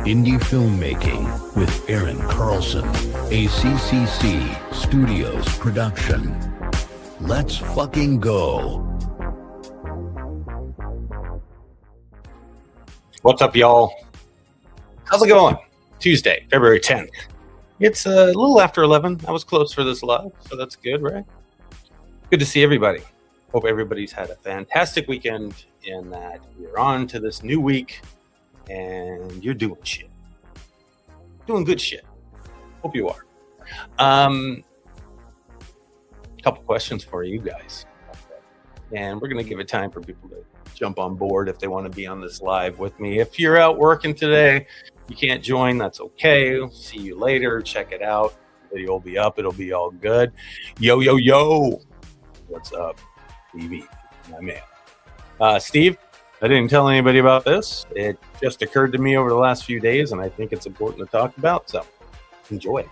Indie Filmmaking with Aaron Carlson, a CCC Studios production. Let's fucking go. What's up, y'all? How's it going? Tuesday, February 10th. It's a little after 11. I was close for this live, so that's good, right? Good to see everybody. Hope everybody's had a fantastic weekend and that you're on to this new week and you're doing shit. Doing good shit. Hope you are. A couple questions for you guys. And we're going to give it time for people to jump on board if they want to be on this live with me. If you're out working today, you can't join, that's okay. See you later. Check it out. The video will be up. It'll be all good. Yo, yo, yo. What's up, Stevie, my man? Steve, I didn't tell anybody about this. It just occurred to me over the last few days, and I think it's important to talk about, so enjoy.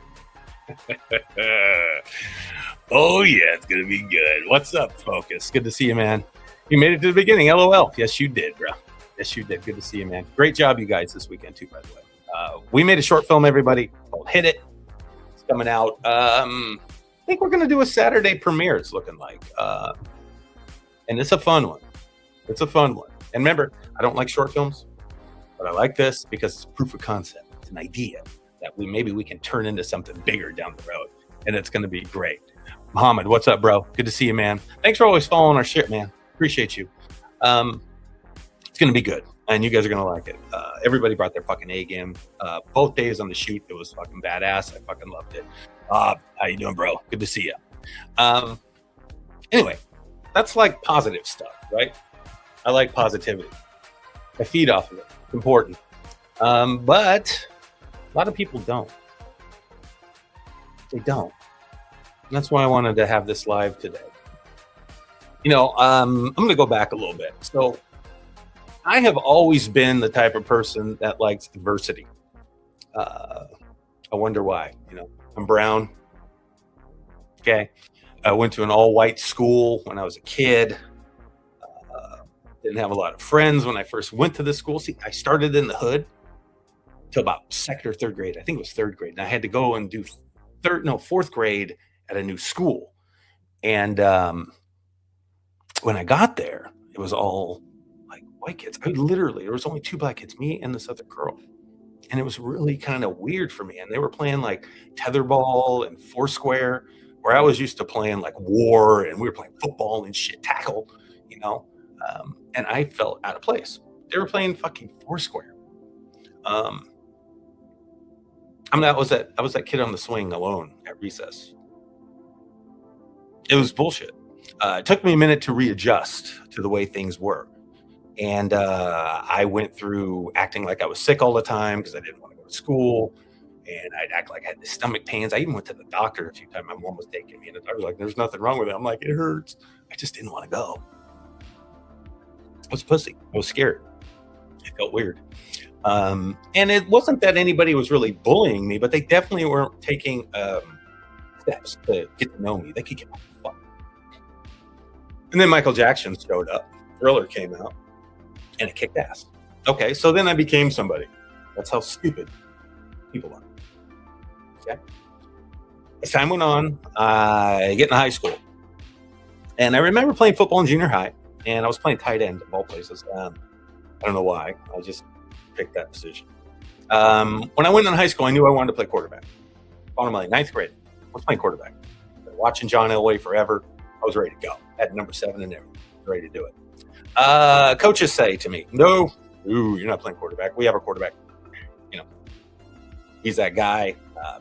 Oh, yeah, it's going to be good. What's up, Focus? Good to see you, man. You made it to the beginning. LOL. Yes, you did, bro. Yes, you did. Good to see you, man. Great job, you guys, this weekend, too, by the way. We made a short film, everybody, called Hit It. It's coming out. I think we're going to do a Saturday premiere, it's looking like. And it's a fun one. It's a fun one. And remember, I don't like short films, but I like this because it's proof of concept. It's an idea that maybe we can turn into something bigger down the road. And it's going to be great. Muhammad, what's up, bro? Good to see you, man. Thanks for always following our shit, man. Appreciate you. It's going to be good. And you guys are going to like it. Everybody brought their fucking A game. Both days on the shoot, it was fucking badass. I fucking loved it. How you doing, bro? Good to see you. Anyway, that's like positive stuff, right? I like positivity. I feed off of it. It's important. But a lot of people don't. They don't. And that's why I wanted to have this live today. You know, I'm going to go back a little bit. So I have always been the type of person that likes diversity. I wonder why. You know, I'm brown. Okay. I went to an all-white school when I was a kid. Didn't have a lot of friends when I first went to this school. See, I started in the hood till about second or third grade. I think it was third grade. And I had to go and do fourth grade at a new school. And when I got there, it was all like white kids. There was only two black kids, me and this other girl. And it was really kind of weird for me. And they were playing like tetherball and foursquare, where I was used to playing like war, and we were playing football and shit tackle, you know. And I felt out of place. They were playing fucking foursquare. I was that kid on the swing alone at recess. It was bullshit. It took me a minute to readjust to the way things were. And I went through acting like I was sick all the time because I didn't want to go to school. And I'd act like I had the stomach pains. I even went to the doctor a few times. My mom was taking me, and the doctor was like, "There's nothing wrong with it." I'm like, "It hurts." I just didn't want to go. I was a pussy. I was scared. It felt weird. And it wasn't that anybody was really bullying me, but they definitely weren't taking steps to get to know me. They could get my fuck. And then Michael Jackson showed up. Thriller came out, and it kicked ass. Okay, so then I became somebody. That's how stupid people are. Okay. As time went on, I get in high school. And I remember playing football in junior high. And I was playing tight end of all places. I don't know why. I just picked that position. When I went in high school, I knew I wanted to play quarterback. Bottom line, ninth grade, I was playing quarterback. Been watching John Elway forever. I was ready to go. Had number 7 and everything. Ready to do it. Coaches say to me, "No, you're not playing quarterback. We have a quarterback. You know, he's that guy.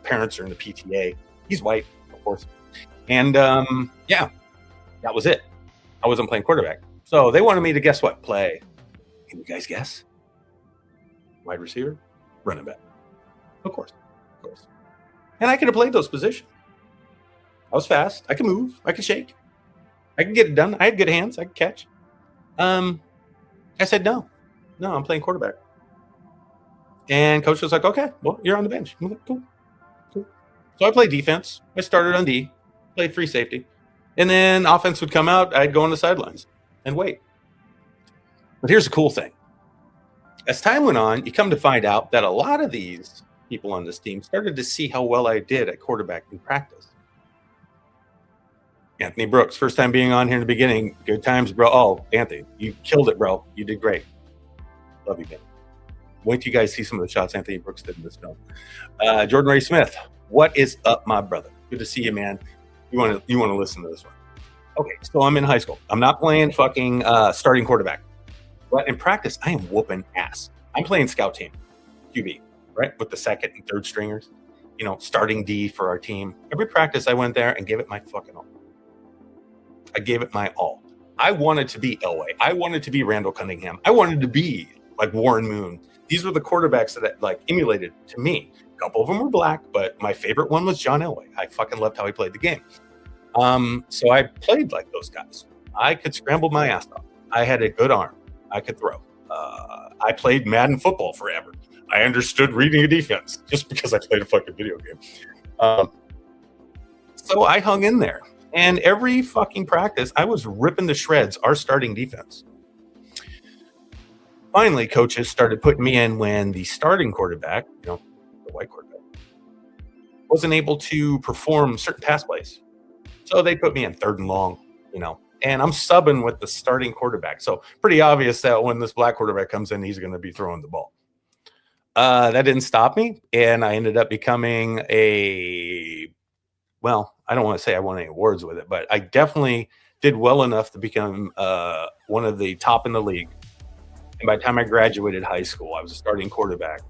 Parents are in the PTA. He's white, of course." And yeah, that was it. I wasn't playing quarterback. So they wanted me to guess what? Play. Can you guys guess? Wide receiver, running back. Of course. And I could have played those positions. I was fast. I could move. I could shake. I could get it done. I had good hands. I could catch. I said no, I'm playing quarterback. And coach was like, "Okay, well, you're on the bench." I'm like, cool. So I played defense. I started on D, played free safety. And then offense would come out. I'd go on the sidelines and wait. But here's the cool thing. As time went on, you come to find out that a lot of these people on this team started to see how well I did at quarterback in practice. Anthony Brooks, first time being on here in the beginning. Good times, bro. Oh, Anthony, you killed it, bro. You did great. Love you, man. Wait till you guys see some of the shots Anthony Brooks did in this film. Jordan Ray Smith, what is up, my brother? Good to see you, man. You want to listen to this one? Okay, so I'm in high school. I'm not playing fucking starting quarterback, but in practice, I am whooping ass. I'm playing scout team, QB, right, with the second and third stringers. You know, starting D for our team. Every practice, I went there and gave it my fucking all. I gave it my all. I wanted to be Elway. I wanted to be Randall Cunningham. I wanted to be like Warren Moon. These were the quarterbacks that like emulated to me. A couple of them were black, but my favorite one was John Elway. I fucking loved how he played the game. So I played like those guys. I could scramble my ass off. I had a good arm. I could throw. I played Madden football forever. I understood reading a defense just because I played a fucking video game. So I hung in there. And every fucking practice, I was ripping to shreds our starting defense. Finally, coaches started putting me in when the starting quarterback, you know, the white quarterback, wasn't able to perform certain pass plays. So they put me in third and long, you know, and I'm subbing with the starting quarterback. So pretty obvious that when this black quarterback comes in, he's going to be throwing the ball. That didn't stop me. And I ended up becoming well, I don't want to say I won any awards with it, but I definitely did well enough to become one of the top in the league. And by the time I graduated high school, I was a starting quarterback.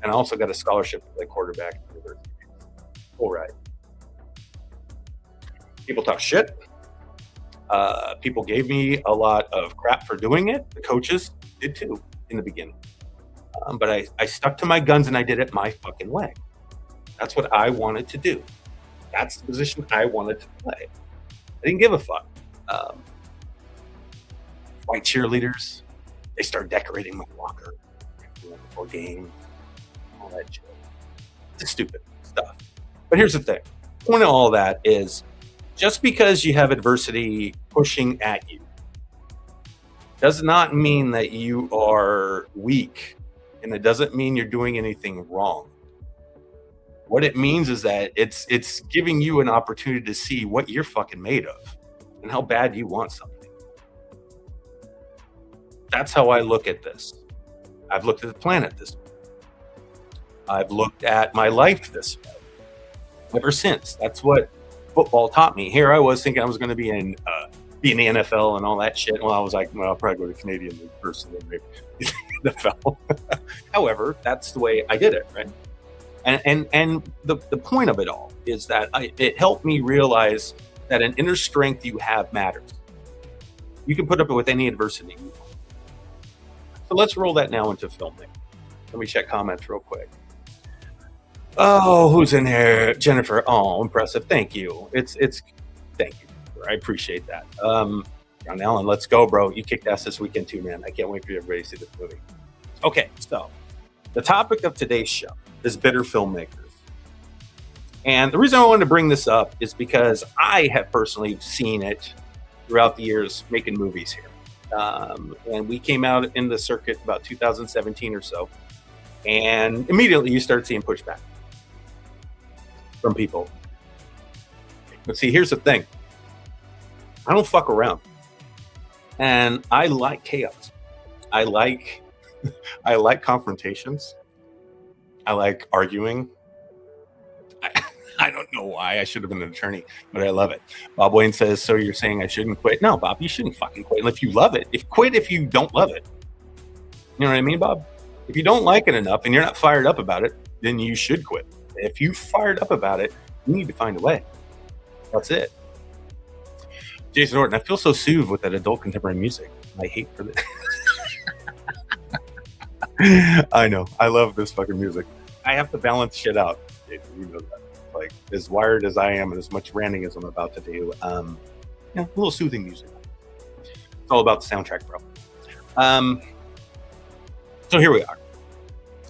And I also got a scholarship to play quarterback at the university. Full ride. People talk shit. People gave me a lot of crap for doing it. The coaches did too in the beginning. But I stuck to my guns and I did it my fucking way. That's what I wanted to do. That's the position I wanted to play. I didn't give a fuck. White cheerleaders, they start decorating my locker before game, all that shit. It's stupid stuff. But here's the thing. The point of all that is just because you have adversity pushing at you does not mean that you are weak, and it doesn't mean you're doing anything wrong. What it means is that it's giving you an opportunity to see what you're fucking made of and how bad you want something. That's how I look at this. I've looked at the planet this way. I've looked at my life this way. Ever since. That's what football taught me. Here I was thinking I was going to be in the NFL and all that shit. Well, I was like, well, I'll probably go to Canadian League first and then maybe the NFL. However, that's the way I did it, right? And the point of it all is that it helped me realize that an inner strength you have matters. You can put up with any adversity you want. So let's roll that now into filming. Let me check comments real quick. Oh, who's in here? Jennifer. Oh, impressive. Thank you. It's thank you. I appreciate that. John Allen, let's go, bro. You kicked ass this weekend too, man. I can't wait for everybody to see this movie. Okay, so the topic of today's show is bitter filmmakers. And the reason I wanted to bring this up is because I have personally seen it throughout the years making movies here. And we came out in the circuit about 2017 or so. And immediately you start seeing pushback from people. But see, here's the thing. I don't fuck around. And I like chaos. I like confrontations. I like arguing. I don't know why. I should have been an attorney, but I love it. Bob Wayne says, so you're saying I shouldn't quit? No, Bob, you shouldn't fucking quit. If you love it, quit if you don't love it. You know what I mean, Bob? If you don't like it enough and you're not fired up about it, then you should quit. If you fired up about it, you need to find a way. That's it. Jason Orton, I feel so soothed with that adult contemporary music. I hate for this. I know. I love this fucking music. I have to balance shit out. You know that. Like, as wired as I am and as much ranting as I'm about to do, a little soothing music. It's all about the soundtrack, bro. So here we are.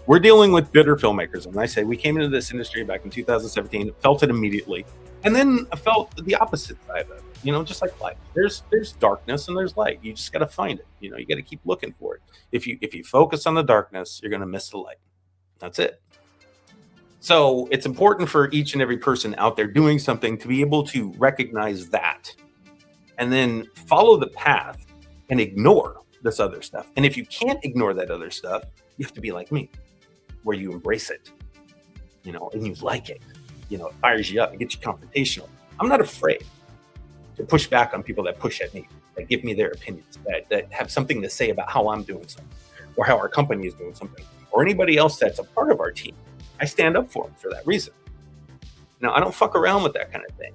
We're dealing with bitter filmmakers. And I say we came into this industry back in 2017, felt it immediately. And then I felt the opposite side of it, just like life. There's darkness and there's light. You just got to find it. You got to keep looking for it. If you focus on the darkness, you're going to miss the light. That's it. So it's important for each and every person out there doing something to be able to recognize that and then follow the path and ignore this other stuff. And if you can't ignore that other stuff, you have to be like me, where you embrace it, and you like it. It fires you up, it gets you confrontational. I'm not afraid to push back on people that push at me, that give me their opinions, that have something to say about how I'm doing something or how our company is doing something or anybody else that's a part of our team. I stand up for them for that reason. Now, I don't fuck around with that kind of thing.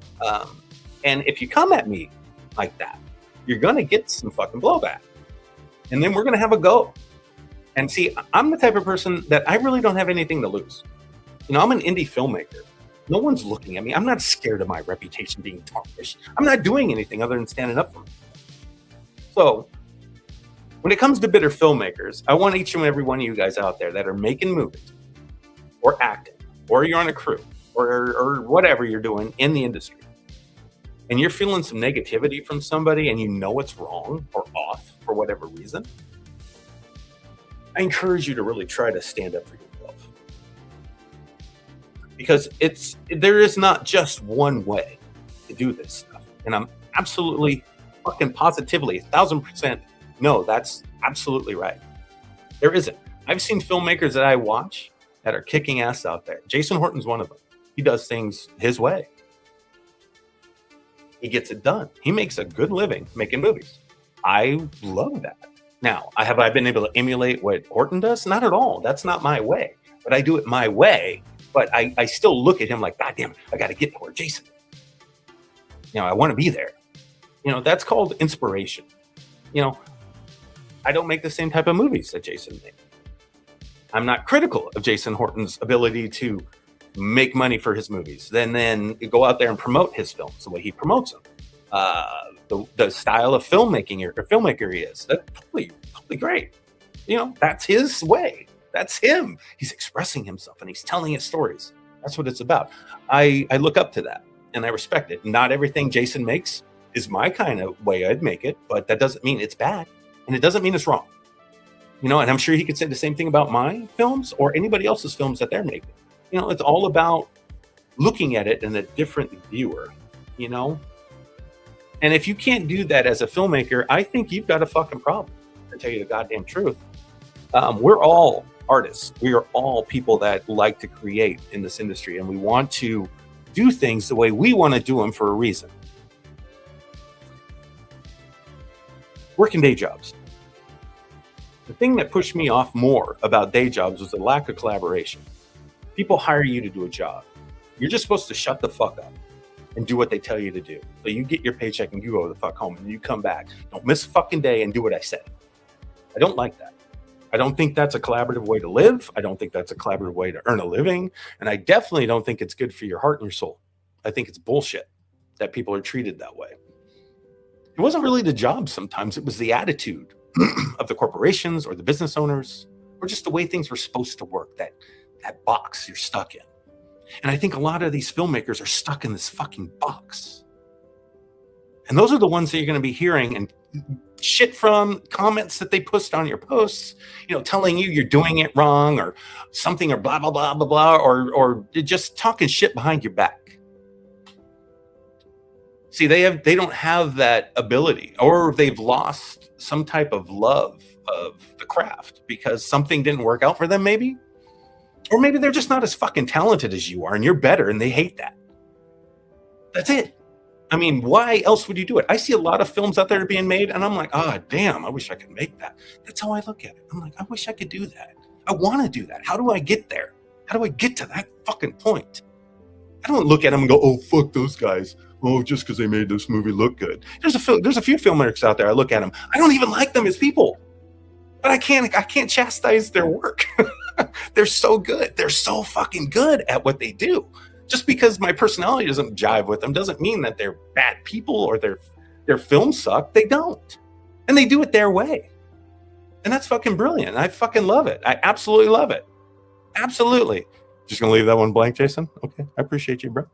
And if you come at me like that, you're going to get some fucking blowback. And then we're going to have a go. And see, I'm the type of person that I really don't have anything to lose. I'm an indie filmmaker. No one's looking at me. I'm not scared of my reputation being tarnished. I'm not doing anything other than standing up for myself. So when it comes to bitter filmmakers, I want each and every one of you guys out there that are making movies or acting, or you're on a crew, or whatever you're doing in the industry, and you're feeling some negativity from somebody and it's wrong or off for whatever reason, I encourage you to really try to stand up for yourself. Because there is not just one way to do this stuff. And I'm absolutely fucking positively 1,000% no, that's absolutely right. There isn't. I've seen filmmakers that I watch that are kicking ass out there. Jason Horton's one of them. He does things his way. He gets it done. He makes a good living making movies. I love that. Now, have I been able to emulate what Horton does? Not at all. That's not my way. But I do it my way. But I still look at him like, God damn it, I got to get to where Jason is. I want to be there. That's called inspiration. I don't make the same type of movies that Jason made. I'm not critical of Jason Horton's ability to make money for his movies, then go out there and promote his films the way he promotes them. The style of filmmaker he is, that's totally great. That's his way. That's him. He's expressing himself and he's telling his stories. That's what it's about. I look up to that and I respect it. Not everything Jason makes is my kind of way I'd make it, but that doesn't mean it's bad and it doesn't mean it's wrong. And I'm sure he could say the same thing about my films or anybody else's films that they're making. It's all about looking at it in a different viewer, And if you can't do that as a filmmaker, I think you've got a fucking problem, to tell you the goddamn truth. We're all artists. We are all people that like to create in this industry, and we want to do things the way we want to do them for a reason. Working day jobs. The thing that pushed me off more about day jobs was the lack of collaboration. People hire you to do a job. You're just supposed to shut the fuck up and do what they tell you to do. So you get your paycheck and you go the fuck home and you come back. Don't miss a fucking day and do what I said. I don't like that. I don't think that's a collaborative way to live. I don't think that's a collaborative way to earn a living. And I definitely don't think it's good for your heart and your soul. I think it's bullshit that people are treated that way. It wasn't really the job sometimes. It was the attitude of the corporations or the business owners or just the way things were supposed to work, that box you're stuck in. And I think a lot of these filmmakers are stuck in this fucking box. And those are the ones that you're going to be hearing and shit from, comments that they post on your posts, telling you you're doing it wrong or something or blah, blah, blah, blah, blah, or just talking shit behind your back. See, they don't have that ability, or they've lost some type of love of the craft because something didn't work out for them maybe. Or maybe they're just not as fucking talented as you are and you're better and they hate that. That's it. I mean, why else would you do it? I see a lot of films out there being made and I'm like, damn, I wish I could make that. That's how I look at it. I'm like, I wish I could do that. I want to do that. How do I get there? How do I get to that fucking point? I don't look at them and go, oh, fuck those guys. Oh, just because they made this movie look good. There's a few filmmakers out there. I look at them. I don't even like them as people. But I can't chastise their work. They're so good. They're so fucking good at what they do. Just because my personality doesn't jive with them doesn't mean that they're bad people or their films suck. They don't. And they do it their way. And that's fucking brilliant. I fucking love it. I absolutely love it. Absolutely. Just gonna leave that one blank, Jason? Okay. I appreciate you, bro.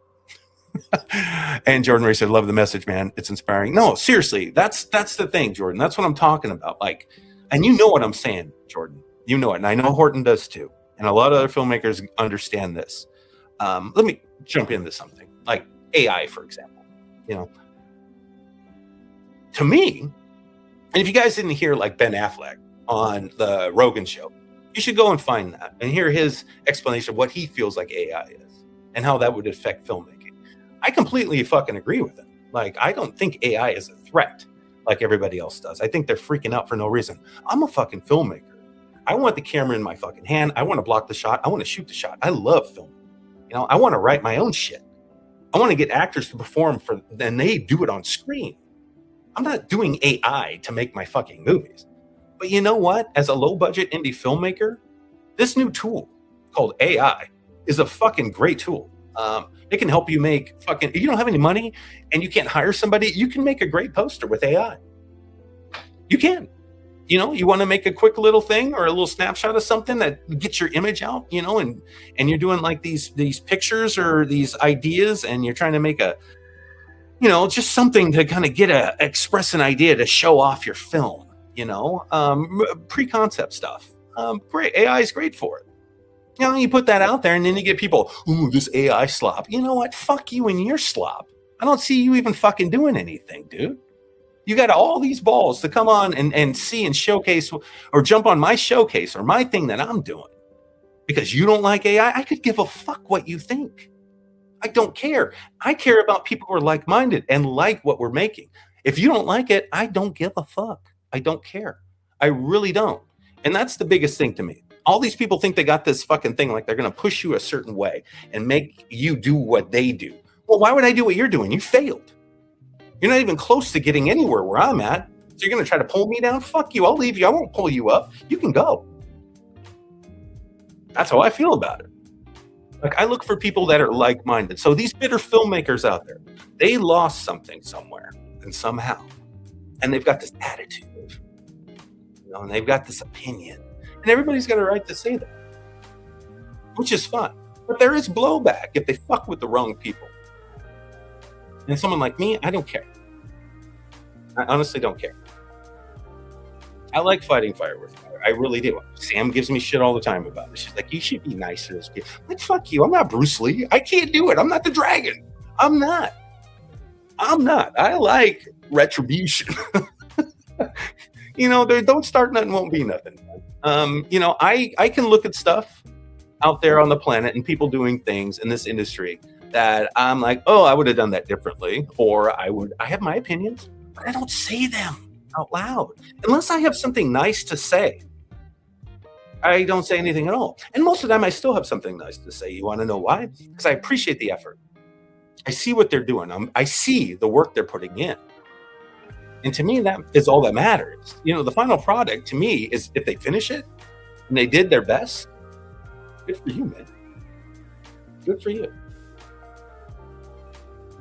And Jordan Ray said, love the message, man. It's inspiring. No, seriously, that's the thing, Jordan. That's what I'm talking about. Like, and you know what I'm saying, Jordan. You know it. And I know Horton does too. And a lot of other filmmakers understand this. Let me jump into something like AI, for example. You know, to me, and if you guys didn't hear like Ben Affleck on the Rogan show, you should go and find that and hear his explanation of what he feels like AI is and how that would affect filmmaking. I completely fucking agree with him. Like, I don't think AI is a threat like everybody else does. I think they're freaking out for no reason. I'm a fucking filmmaker. I want the camera in my fucking hand. I want to block the shot. I want to shoot the shot. I love film. You know, I want to write my own shit. I want to get actors to perform for, and they do it on screen. I'm not doing AI to make my fucking movies. But you know what? As a low budget indie filmmaker, this new tool called AI is a fucking great tool. It can help you make fucking, if you don't have any money and you can't hire somebody, you can make a great poster with AI. You can. You know, you want to make a quick little thing or a little snapshot of something that gets your image out, you know, and you're doing like these pictures or these ideas and you're trying to make a, you know, just something to kind of express an idea to show off your film, you know, pre-concept stuff. Great. AI is great for it. You know, you put that out there and then you get people, ooh, this AI slop. You know what? Fuck you and your slop. I don't see you even fucking doing anything, dude. You got all these balls to come on and see and showcase or jump on my showcase or my thing that I'm doing because you don't like AI. I could give a fuck what you think. I don't care. I care about people who are like-minded and like what we're making. If you don't like it, I don't give a fuck. I don't care. I really don't. And that's the biggest thing to me. All these people think they got this fucking thing like they're going to push you a certain way and make you do what they do. Well, why would I do what you're doing? You failed. You're not even close to getting anywhere where I'm at. So you're going to try to pull me down? Fuck you. I'll leave you. I won't pull you up. You can go. That's how I feel about it. Like, I look for people that are like-minded. So these bitter filmmakers out there, they lost something somewhere and somehow. And they've got this attitude, you know, and they've got this opinion. And everybody's got a right to say that, which is fun. But there is blowback if they fuck with the wrong people. And someone like me, I don't care. I honestly don't care. I like fighting fire with fire. I really do. Sam gives me shit all the time about it. She's like, you should be nice to those people. Like, fuck you. I'm not Bruce Lee. I can't do it. I'm not the dragon. I'm not. I like retribution. You know, don't start nothing, won't be nothing. You know, I can look at stuff out there on the planet and people doing things in this industry that I'm like, oh, I would have done that differently. Or I have my opinions, but I don't say them out loud. Unless I have something nice to say, I don't say anything at all. And most of the time I still have something nice to say. You want to know why? Because I appreciate the effort. I see what they're doing. I see the work they're putting in. And to me, that is all that matters. You know, the final product to me is if they finish it and they did their best, good for you, man. Good for you.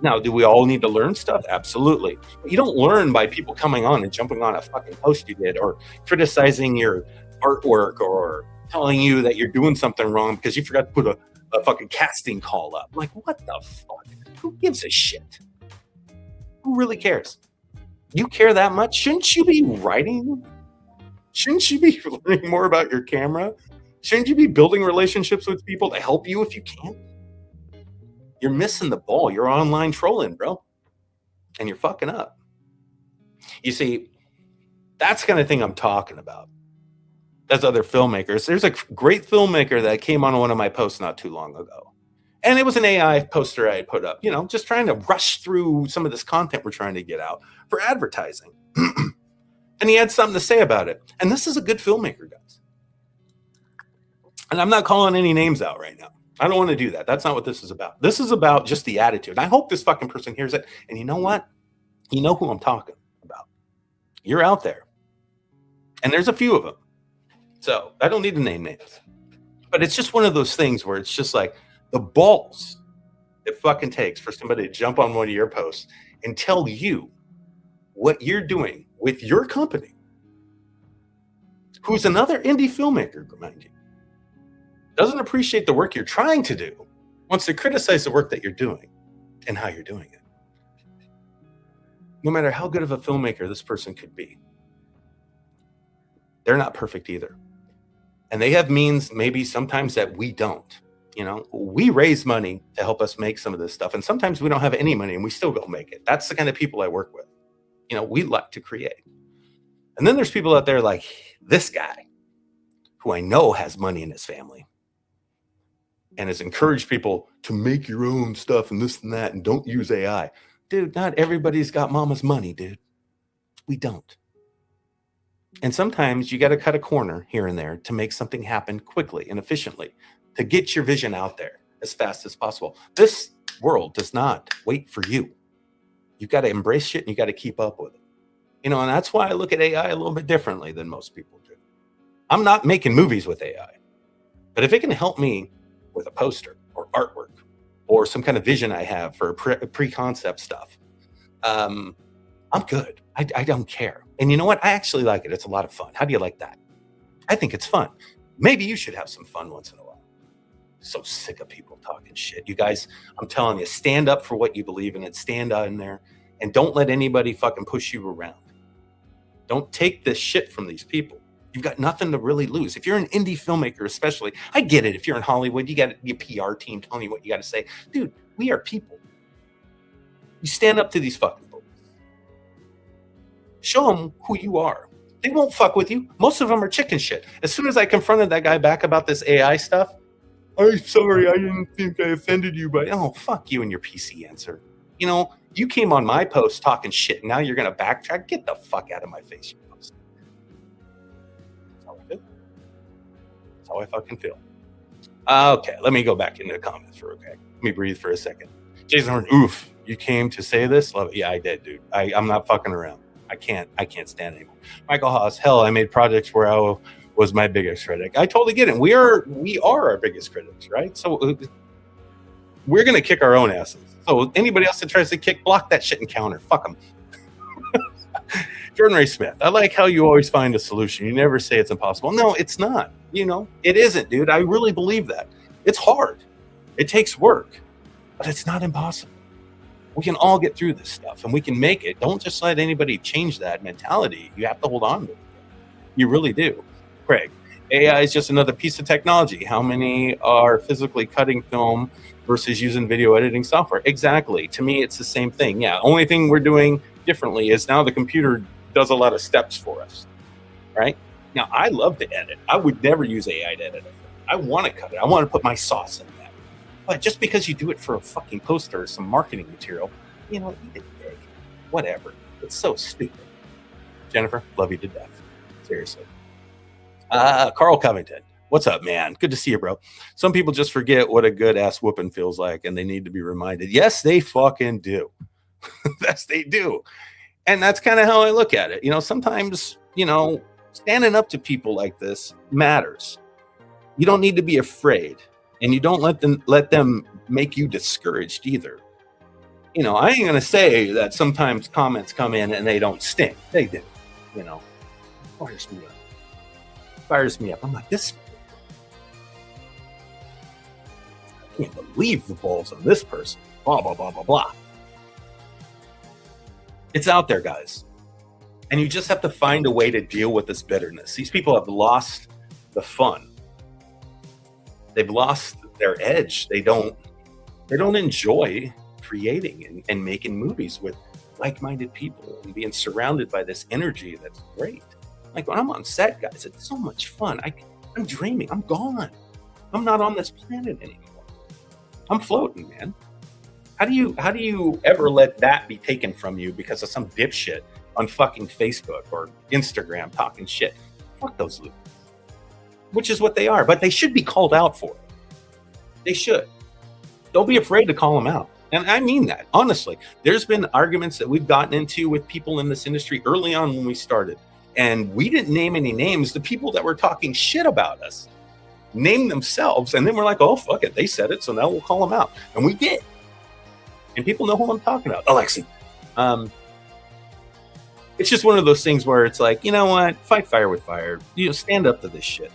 Now, do we all need to learn stuff? Absolutely. But you don't learn by people coming on and jumping on a fucking post you did or criticizing your artwork or telling you that you're doing something wrong because you forgot to put a fucking casting call up. Like, what the fuck? Who gives a shit? Who really cares? You care that much? Shouldn't you be writing? Shouldn't you be learning more about your camera? Shouldn't you be building relationships with people to help you if you can? You're missing the ball. You're online trolling, bro. And you're fucking up. You see, that's the kind of thing I'm talking about. As other filmmakers. There's a great filmmaker that came on one of my posts not too long ago. And it was an AI poster I had put up, you know, just trying to rush through some of this content we're trying to get out for advertising. And he had something to say about it. And this is a good filmmaker, guys. And I'm not calling any names out right now. I don't want to do that. That's not what this is about. This is about just the attitude. I hope this fucking person hears it. And you know what? You know who I'm talking about. You're out there. And there's a few of them. So I don't need to name names. But it's just one of those things where it's just like the balls it fucking takes for somebody to jump on one of your posts and tell you what you're doing with your company, who's another indie filmmaker, mind you. Doesn't appreciate the work you're trying to do, wants to criticize the work that you're doing. and how you're doing it. No matter how good of a filmmaker this person could be, they're not perfect either. And they have means maybe sometimes that we don't. You know, we raise money to help us make some of this stuff. And sometimes we don't have any money and we still go make it. That's the kind of people I work with. You know, we like to create. And then there's people out there like this guy who I know has money in his family and has encouraged people to make your own stuff and this and that and don't use AI. Dude, not everybody's got mama's money, dude. We don't. And sometimes you got to cut a corner here and there to make something happen quickly and efficiently, to get your vision out there as fast as possible. This world does not wait for you. You've got to embrace shit and you got to keep up with it. You know, and that's why I look at AI a little bit differently than most people do. I'm not making movies with AI, but if it can help me with a poster or artwork or some kind of vision I have for pre-concept stuff, I'm good. I don't care. And you know what? I actually like it. It's a lot of fun. How do you like that? I think it's fun. Maybe you should have some fun once in a while. So sick of people talking shit. You guys, I'm telling you, stand up for what you believe in and stand out in there and don't let anybody fucking push you around. Don't take this shit from these people. You've got nothing to really lose. If you're an indie filmmaker, especially, I get it. If you're in Hollywood, you got your PR team telling you what you got to say. Dude, we are people. You stand up to these fucking folks. Show them who you are. They won't fuck with you. Most of them are chicken shit. As soon as I confronted that guy back about this AI stuff, I'm sorry, I didn't think I offended you, but oh, fuck you and your PC answer. You know, you came on my post talking shit, and now you're going to backtrack? Get the fuck out of my face, you post. That's how I feel. That's how I fucking feel. Okay, let me go back into the comments for okay. Let me breathe for a second. Jason Horn, oof, you came to say this? Love it. Yeah, I did, dude. I'm not fucking around. I can't stand anymore. Michael Haas, hell, I made projects where I was my biggest critic. I totally get it. We are our biggest critics, right? So we're gonna kick our own asses. So anybody else that tries to block that shit and counter. Fuck them. Jordan Ray Smith, I like how you always find a solution. You never say it's impossible. No, it's not. You know, it isn't, dude. I really believe that. It's hard. It takes work, but it's not impossible. We can all get through this stuff and we can make it. Don't just let anybody change that mentality. You have to hold on to it. You really do. Craig, AI is just another piece of technology. How many are physically cutting film versus using video editing software? Exactly. To me, it's the same thing. Yeah. Only thing we're doing differently is now the computer does a lot of steps for us, right? Now, I love to edit. I would never use AI to edit it. I want to cut it. I want to put my sauce in that. But just because you do it for a fucking poster or some marketing material, you know, eat it big. Whatever. It's so stupid. Jennifer, love you to death. Seriously. Carl Covington, what's up, man? Good to see you, bro. Some people just forget what a good ass whooping feels like, and they need to be reminded. Yes, they fucking do. Yes, they do. And that's kind of how I look at it. You know, sometimes, you know, standing up to people like this matters. You don't need to be afraid, and you don't let them make you discouraged either. You know, I ain't gonna say that sometimes comments come in and they don't sting. They do. You know, fires me up. I'm like, this. I can't believe the balls on this person. Blah blah blah blah blah. It's out there, guys, and you just have to find a way to deal with this bitterness. These people have lost the fun. They've lost their edge. They don't enjoy creating and making movies with like-minded people and being surrounded by this energy that's great. Like when I'm on set, guys, it's so much fun. I'm dreaming. I'm gone. I'm not on this planet anymore. I'm floating, man. How do you ever let that be taken from you because of some dipshit on fucking Facebook or Instagram talking shit? Fuck those losers. Which is what they are, but they should be called out for it. They should. Don't be afraid to call them out. And I mean that, honestly. There's been arguments that we've gotten into with people in this industry early on when we started. And we didn't name any names. The people that were talking shit about us named themselves. And then we're like, oh, fuck it. They said it, so now we'll call them out. And we did. And people know who I'm talking about. Alexi. It's just one of those things where it's like, you know what? Fight fire with fire. You know, stand up to this shit.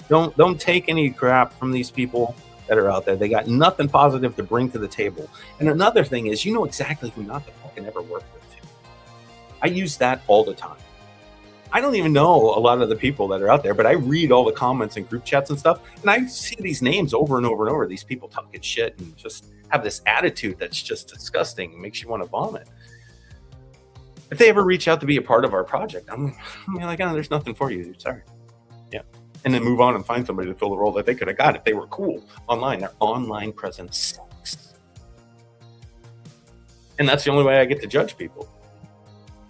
Don't take any crap from these people. that are out there. They got nothing positive to bring to the table. And another thing is, you know exactly who not to fucking ever work with too. I use that all the time. I don't even know a lot of the people that are out there, but I read all the comments and group chats and stuff, and I see these names over and over and over. These people talking shit and just have this attitude that's just disgusting. It makes you want to vomit. If they ever reach out to be a part of our project, I'm like, oh, there's nothing for you, dude. Sorry. Yeah. And then move on and find somebody to fill the role that they could have got if they were cool online. Their online presence sucks. And that's the only way I get to judge people.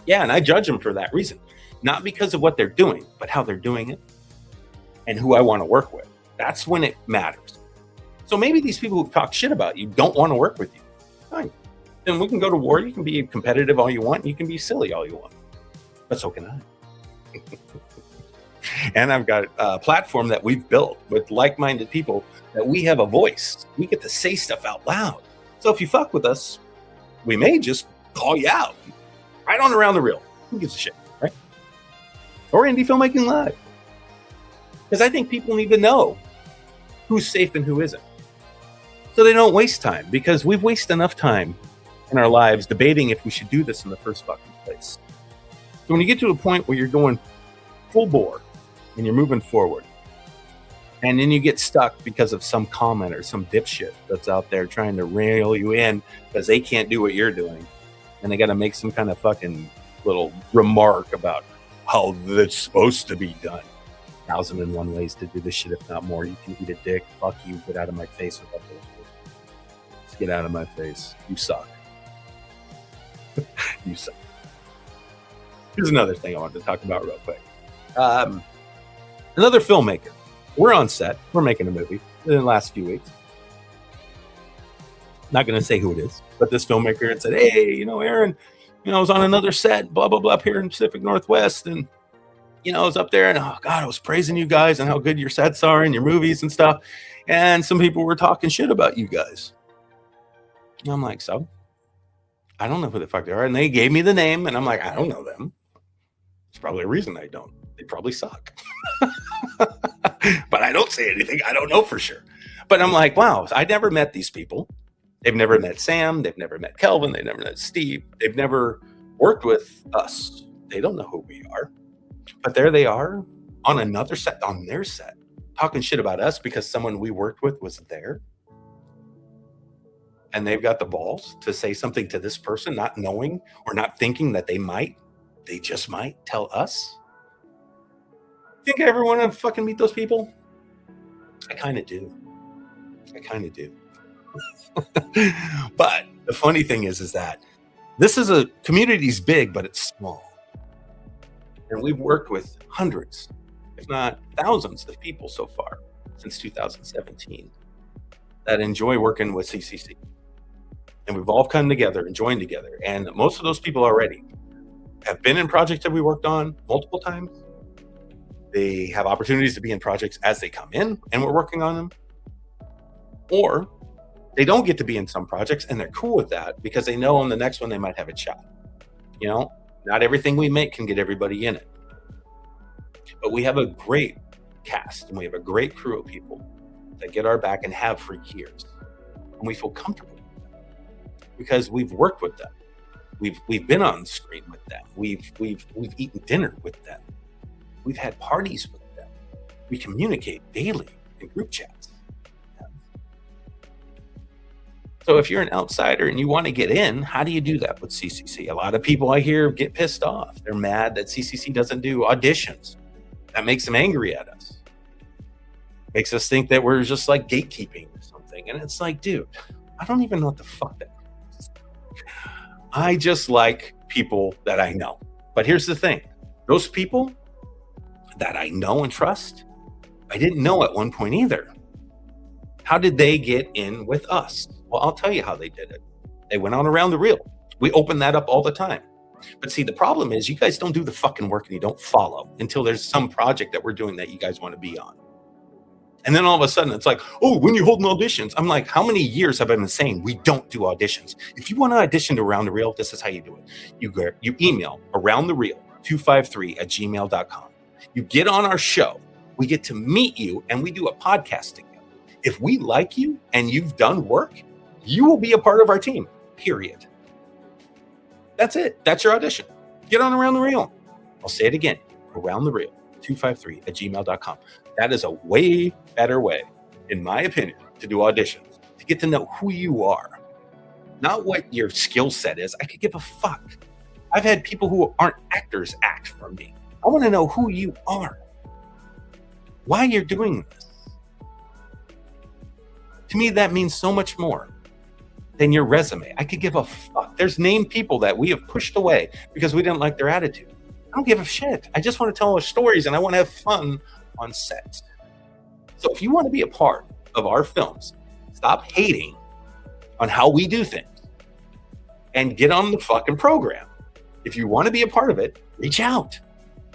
Yeah, and I judge them for that reason. Not because of what they're doing, but how they're doing it and who I want to work with. That's when it matters. So maybe these people who talk shit about you don't want to work with you. Fine. Then we can go to war. You can be competitive all you want. You can be silly all you want. But so can I. And I've got a platform that we've built with like-minded people that we have a voice. We get to say stuff out loud. So if you fuck with us, we may just call you out. Right on around the reel. Who gives a shit, right? Or Indie Filmmaking Live. Because I think people need to know who's safe and who isn't. So they don't waste time, because we've wasted enough time in our lives debating if we should do this in the first fucking place. So when you get to a point where you're going full bore and you're moving forward, and then you get stuck because of some comment or some dipshit that's out there trying to rail you in because they can't do what you're doing, and they got to make some kind of fucking little remark about how that's supposed to be done. 1,001 ways to do this shit, if not more. You can eat a dick. Fuck you. Get out of my face with that bullshit. Just get out of my face. You suck. You suck. Here's another thing I wanted to talk about real quick. Another filmmaker. We're on set. We're making a movie in the last few weeks. Not going to say who it is, but this filmmaker had said, hey, Aaron, I was on another set, blah, blah, blah, up here in Pacific Northwest. And, I was up there and, oh, God, I was praising you guys and how good your sets are and your movies and stuff. And some people were talking shit about you guys. And I'm like, so? I don't know who the fuck they are. And they gave me the name, and I'm like, I don't know them. There's probably a reason I don't. They probably suck. But I don't say anything. I don't know for sure. But I'm like, wow, I never met these people. They've never met Sam. They've never met Kelvin. They've never met Steve. They've never worked with us. They don't know who we are. But there they are on another set, on their set, talking shit about us because someone we worked with was there. And they've got the balls to say something to this person, not knowing or not thinking that they just might tell us. Think I ever want to fucking meet those people? I kind of do. But the funny thing is that this is a community's big, but it's small. And we've worked with hundreds, if not thousands of people so far since 2017 that enjoy working with CCC. And we've all come together and joined together. And most of those people already have been in projects that we worked on multiple times. They have opportunities to be in projects as they come in and we're working on them. Or they don't get to be in some projects and they're cool with that because they know on the next one they might have a shot. Not everything we make can get everybody in it. But we have a great cast and we have a great crew of people that get our back and have for years. And we feel comfortable because we've worked with them. We've been on screen with them. We've eaten dinner with them. We've had parties with them. We communicate daily in group chats. So if you're an outsider and you want to get in, how do you do that with CCC? A lot of people I hear get pissed off. They're mad that CCC doesn't do auditions. That makes them angry at us. Makes us think that we're just like gatekeeping or something. And it's like, dude, I don't even know what the fuck that is. I just like people that I know. But here's the thing. Those people that I know and trust, I didn't know at one point either. How did they get in with us? Well, I'll tell you how they did it. They went on around the reel. We open that up all the time. But see, the problem is you guys don't do the fucking work and you don't follow until there's some project that we're doing that you guys want to be on. And then all of a sudden it's like, oh, when you holding auditions? I'm like, how many years have I been saying we don't do auditions? If you want to audition to Around the Reel, this is how you do it. You email aroundthereel253@gmail.com. You get on our show. We get to meet you and we do a podcast together. If we like you and you've done work, you will be a part of our team, period. That's it. That's your audition. Get on Around the Reel. I'll say it again, Around the Reel, 253@gmail.com. That is a way better way, in my opinion, to do auditions, to get to know who you are, not what your skill set is. I could give a fuck. I've had people who aren't actors act for me. I want to know who you are, why you're doing this. To me, that means so much more than your resume. I could give a fuck. There's named people that we have pushed away because we didn't like their attitude. I don't give a shit. I just want to tell our stories and I want to have fun on set. So if you want to be a part of our films, stop hating on how we do things and get on the fucking program. If you want to be a part of it, reach out.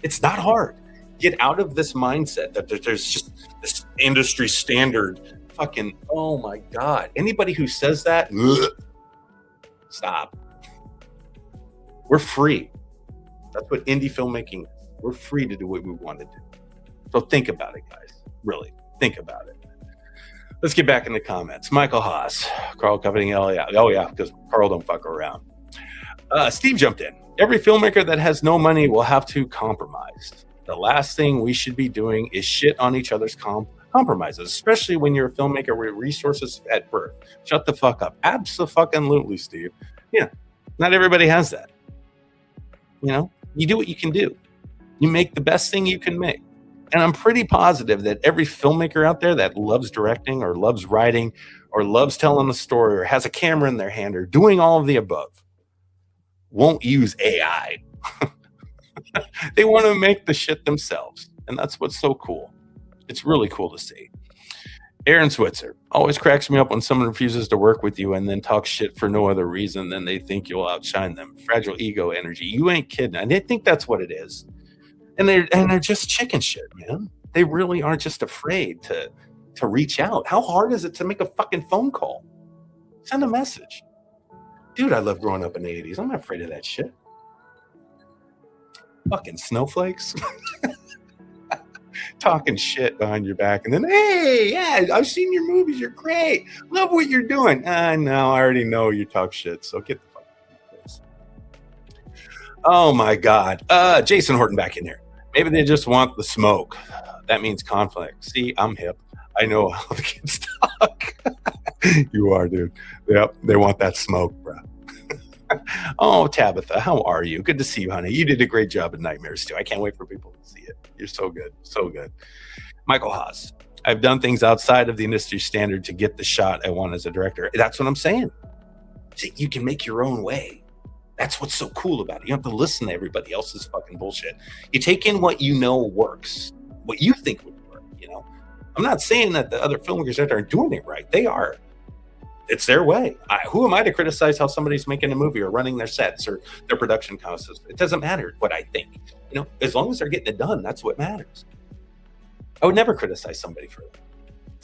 It's not hard. Get out of this mindset that there's just this industry standard fucking, oh my God. Anybody who says that, stop. We're free. That's what indie filmmaking is. We're free to do what we want to do. So think about it, guys. Really, think about it. Let's get back in the comments. Michael Haas, Carl coveting, oh yeah, because Carl don't fuck around. Steve jumped in. Every filmmaker that has no money will have to compromise. The last thing we should be doing is shit on each other's compromises, especially when you're a filmmaker with resources at birth. Shut the fuck up. Abso-fucking-lutely, Steve. Yeah, not everybody has that. You know, you do what you can do. You make the best thing you can make. And I'm pretty positive that every filmmaker out there that loves directing or loves writing or loves telling a story or has a camera in their hand or doing all of the above won't use AI. They want to make the shit themselves. And that's what's so cool. It's really cool to see. Aaron Switzer, always cracks me up when someone refuses to work with you and then talks shit for no other reason than they think you'll outshine them. Fragile ego energy. You ain't kidding. I think that's what it is. And they're just chicken shit, man. They really aren't just afraid to reach out. How hard is it to make a fucking phone call? Send a message. Dude, I love growing up in the 80s. I'm not afraid of that shit. Fucking snowflakes. Talking shit behind your back. And then, hey, yeah, I've seen your movies. You're great. Love what you're doing. No, I already know you talk shit. So get the fuck out of this. Oh, my God. Jason Horton back in here. Maybe they just want the smoke. That means conflict. See, I'm hip. I know how the kids talk. You are, dude. Yep, they want that smoke, bro. Oh, Tabitha, how are you? Good to see you, honey. You did a great job in Nightmares, too. I can't wait for people to see it. You're so good. So good. Michael Haas. I've done things outside of the industry standard to get the shot I want as a director. That's what I'm saying. See, you can make your own way. That's what's so cool about it. You don't have to listen to everybody else's fucking bullshit. You take in what you know works, what you think would work, you know? I'm not saying that the other filmmakers out there aren't doing it right. They are. It's their way. Who am I to criticize how somebody's making a movie or running their sets or their production costs? It doesn't matter what I think. You know, as long as they're getting it done, that's what matters. I would never criticize somebody for that.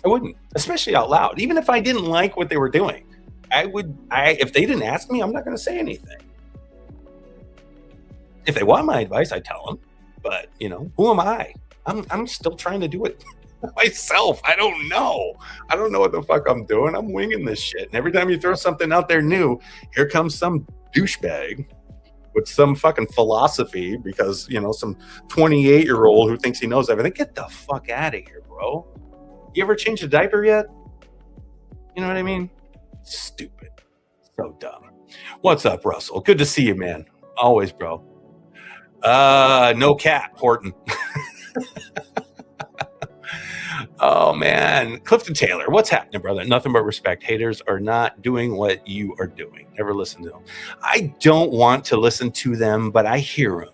I wouldn't, especially out loud. Even if I didn't like what they were doing, if they didn't ask me, I'm not going to say anything. If they want my advice, I tell them. But, you know, who am I? I'm still trying to do it myself. I don't know what the fuck I'm doing. I'm winging this shit. And every time you throw something out there new, here comes some douchebag with some fucking philosophy because, you know, some 28-year-old who thinks he knows everything. Get the fuck out of here, bro. You ever changed a diaper yet? You know what I mean? Stupid. So dumb. What's up, Russell? Good to see you, man. Always, bro. No cap, Horton. Oh, man. Clifton Taylor, what's happening, brother? Nothing but respect. Haters are not doing what you are doing. Never listen to them. I don't want to listen to them, but I hear them.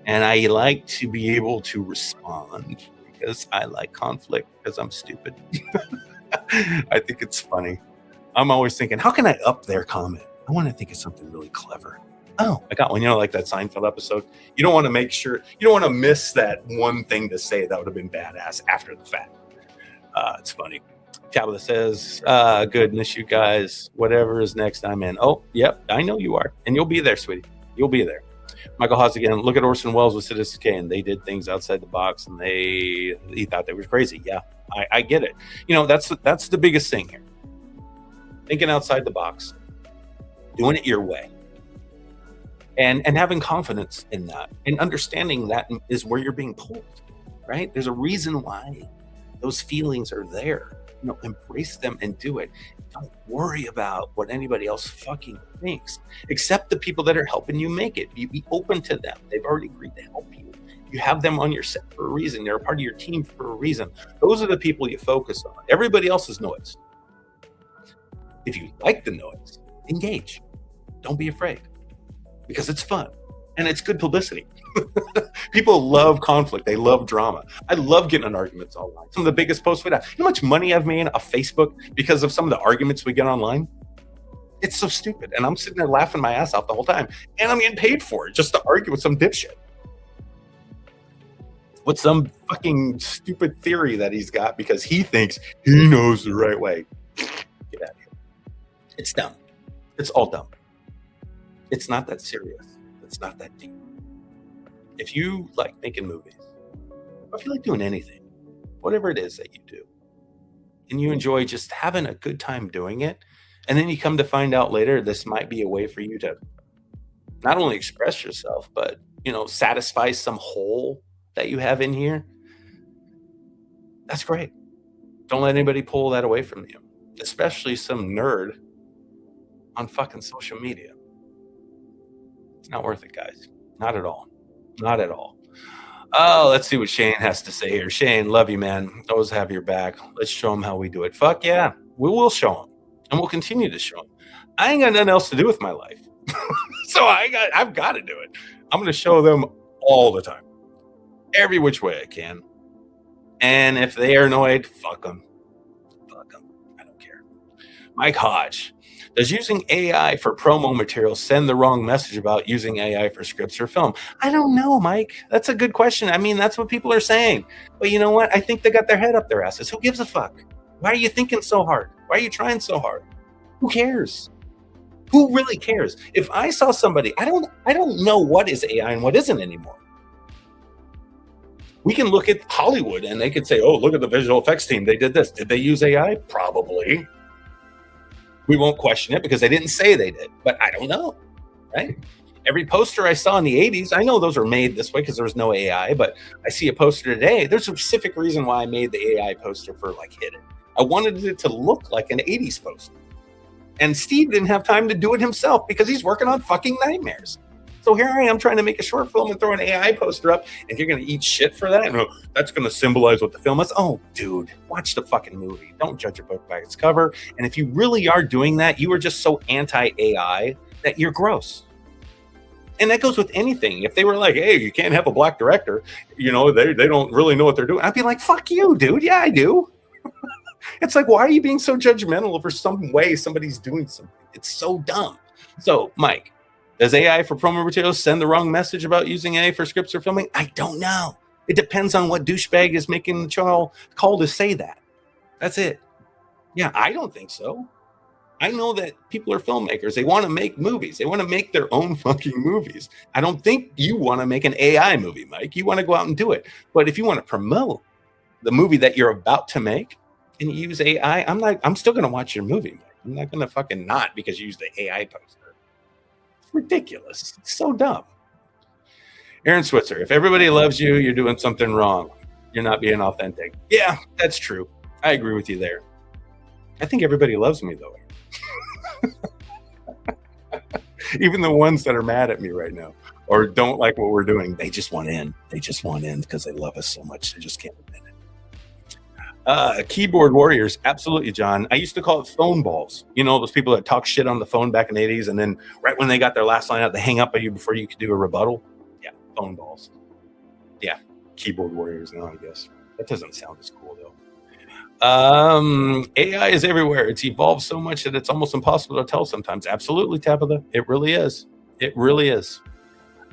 And I like to be able to respond because I like conflict because I'm stupid. I think it's funny. I'm always thinking, how can I up their comment? I want to think of something really clever. Oh, I got one. You know, like that Seinfeld episode. You don't want to miss that one thing to say that would have been badass after the fact. It's funny. Tabitha says, good, miss you guys. Whatever is next, I'm in. Oh, yep, I know you are. And you'll be there, sweetie. You'll be there. Michael Haas again. Look at Orson Welles with Citizen Kane. They did things outside the box and he thought they was crazy. Yeah, I get it. You know, that's the biggest thing here. Thinking outside the box, doing it your way, and having confidence in that, and understanding that is where you're being pulled, right? There's a reason why those feelings are there. You know, embrace them and do it. Don't worry about what anybody else fucking thinks. Accept the people that are helping you make it. You be open to them. They've already agreed to help you. You have them on your set for a reason. They're a part of your team for a reason. Those are the people you focus on. Everybody else is noise. If you like the noise, engage. Don't be afraid, because it's fun and it's good publicity. People love conflict. They love drama. I love getting in arguments online. Some of the biggest posts we have. You know how much money I've made off Facebook because of some of the arguments we get online? It's so stupid. And I'm sitting there laughing my ass off the whole time. And I'm getting paid for it just to argue with some dipshit. With some fucking stupid theory that he's got because he thinks he knows the right way. Get out of here. It's dumb. It's all dumb. It's not that serious. It's not that deep. If you like making movies, or if you like doing anything, whatever it is that you do, and you enjoy just having a good time doing it, and then you come to find out later this might be a way for you to not only express yourself, but, you know, satisfy some hole that you have in here, that's great. Don't let anybody pull that away from you, especially some nerd on fucking social media. It's not worth it, guys. Not at all. Not at all. Oh, let's see what Shane has to say here. Shane, love you, man. Always have your back. Let's show him how we do it. Fuck yeah. We will show him. And we'll continue to show him. I ain't got nothing else to do with my life. So I've got to do it. I'm going to show them all the time. Every which way I can. And if they are annoyed, fuck them. Fuck them. I don't care. Mike Hodge. Does using AI for promo materials send the wrong message about using AI for scripts or film? I don't know, Mike. That's a good question. I mean, that's what people are saying. But you know what? I think they got their head up their asses. Who gives a fuck? Why are you thinking so hard? Why are you trying so hard? Who cares? Who really cares? If I saw somebody, I don't know what is AI and what isn't anymore. We can look at Hollywood and they could say, oh, look at the visual effects team. They did this. Did they use AI? Probably. We won't question it because they didn't say they did, but I don't know, right? Every poster I saw in the 80s, I know those were made this way because there was no AI, but I see a poster today. There's a specific reason why I made the AI poster for like Hidden. I wanted it to look like an 80s poster. And Steve didn't have time to do it himself because he's working on fucking Nightmares. So here I am trying to make a short film and throw an AI poster up, and you're going to eat shit for that? No, that's going to symbolize what the film is. Oh, dude, watch the fucking movie. Don't judge a book by its cover. And if you really are doing that, you are just so anti-AI that you're gross. And that goes with anything. If they were like, hey, you can't have a black director, you know, they don't really know what they're doing. I'd be like, fuck you, dude. Yeah, I do. It's like, why are you being so judgmental over some way somebody's doing something? It's so dumb. So, Mike, does AI for promo materials send the wrong message about using AI for scripts or filming? I don't know. It depends on what douchebag is making the call to say that. That's it. Yeah, I don't think so. I know that people are filmmakers. They want to make movies. They want to make their own fucking movies. I don't think you want to make an AI movie, Mike. You want to go out and do it. But if you want to promote the movie that you're about to make and you use AI, I'm still going to watch your movie, Mike. I'm not going to fucking not because you use the AI poster. Ridiculous. It's so dumb. Aaron Switzer, if everybody loves you, you're doing something wrong. You're not being authentic. Yeah, that's true. I agree with you there. I think everybody loves me, though. Even the ones that are mad at me right now or don't like what we're doing, they just want in. They just want in because they love us so much. They just can't admit it. Keyboard warriors, absolutely, John. I used to call it phone balls. You know, those people that talk shit on the phone back in the 80s, and then right when they got their last line out, they hang up on you before you could do a rebuttal. Yeah, phone balls. Yeah, keyboard warriors now, I guess. That doesn't sound as cool, though. AI is everywhere. It's evolved so much that it's almost impossible to tell sometimes. Absolutely, Tabitha. It really is. It really is.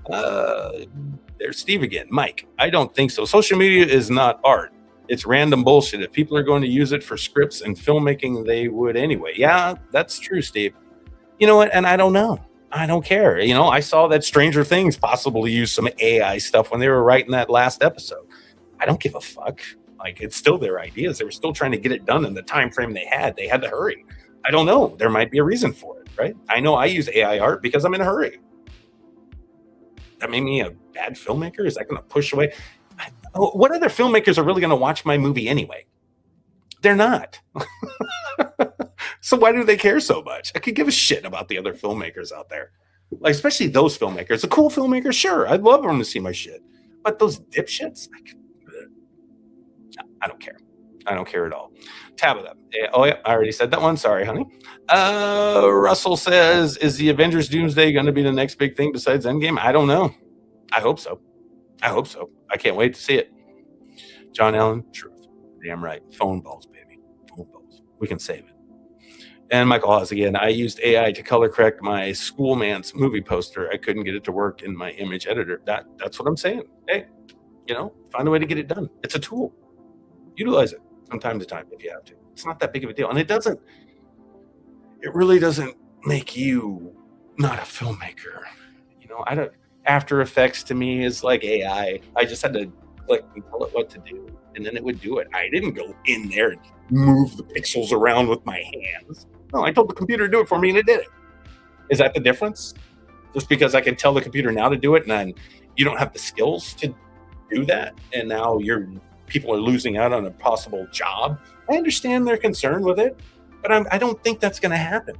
There's Steve again. Mike, I don't think so. Social media is not art. It's random bullshit. If people are going to use it for scripts and filmmaking, they would anyway. Yeah, that's true, Steve. You know what? And I don't know. I don't care. You know, I saw that Stranger Things possibly used some AI stuff when they were writing that last episode. I don't give a fuck. Like, it's still their ideas. They were still trying to get it done in the time frame they had. They had to hurry. I don't know. There might be a reason for it, right? I know I use AI art because I'm in a hurry. That made me a bad filmmaker? Is that going to push away? What other filmmakers are really going to watch my movie anyway? They're not. So why do they care so much? I could give a shit about the other filmmakers out there. Like, especially those filmmakers. The cool filmmakers, sure. I'd love them to see my shit. But those dipshits, I don't care. I don't care at all. Tabitha. Oh, yeah, I already said that one. Sorry, honey. Russell says, is the Avengers Doomsday going to be the next big thing besides Endgame? I don't know. I hope so. I hope so. I can't wait to see it. John Allen, truth. Damn right. Phone balls, baby. Phone balls. We can save it. And Michael Hawes again. I used AI to color correct my Schoolman's movie poster. I couldn't get it to work in my image editor. That's what I'm saying. Hey, find a way to get it done. It's a tool. Utilize it from time to time if you have to. It's not that big of a deal. And it really doesn't make you not a filmmaker. After Effects to me is like AI. I just had to click and tell it what to do, and then it would do it. I didn't go in there and move the pixels around with my hands. No, I told the computer to do it for me, and it did it. Is that the difference? Just because I can tell the computer now to do it, and then you don't have the skills to do that, and now people are losing out on a possible job. I understand their concern with it, but I don't think that's going to happen.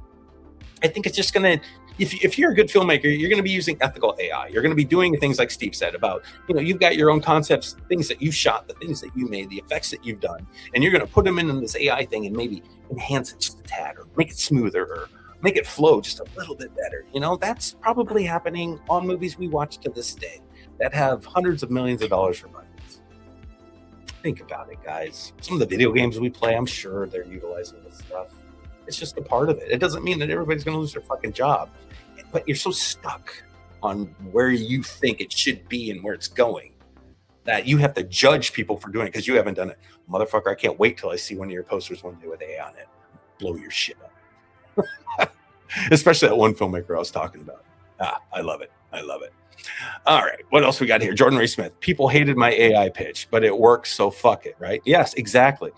I think it's just going to, if you're a good filmmaker, you're going to be using ethical AI. You're going to be doing things like Steve said about, you've got your own concepts, things that you shot, the things that you made, the effects that you've done, and you're going to put them in this AI thing and maybe enhance it just a tad or make it smoother or make it flow just a little bit better. That's probably happening on movies we watch to this day that have hundreds of millions of dollars for budgets. Think about it, guys. Some of the video games we play, I'm sure they're utilizing this stuff. It's just a part of it. It doesn't mean that everybody's going to lose their fucking job. But you're so stuck on where you think it should be and where it's going that you have to judge people for doing it because you haven't done it. Motherfucker, I can't wait till I see one of your posters one day with AI on it. Blow your shit up. Especially that one filmmaker I was talking about. I love it. I love it. All right. What else we got here? Jordan Ray Smith. People hated my AI pitch, but it works, so fuck it, right? Yes, exactly.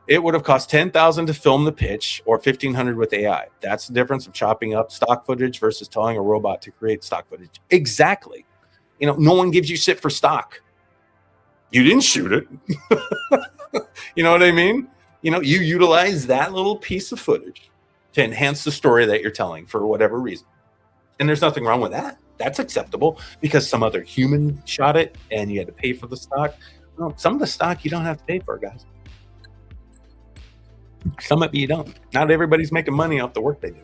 It would have cost $10,000 to film the pitch or $1,500 with AI. That's the difference of chopping up stock footage versus telling a robot to create stock footage. Exactly. No one gives you shit for stock. You didn't shoot it. You know what I mean? You utilize that little piece of footage to enhance the story that you're telling for whatever reason. And there's nothing wrong with that. That's acceptable because some other human shot it and you had to pay for the stock. Well, some of the stock you don't have to pay for, guys. Some of it you don't. Not everybody's making money off the work they do.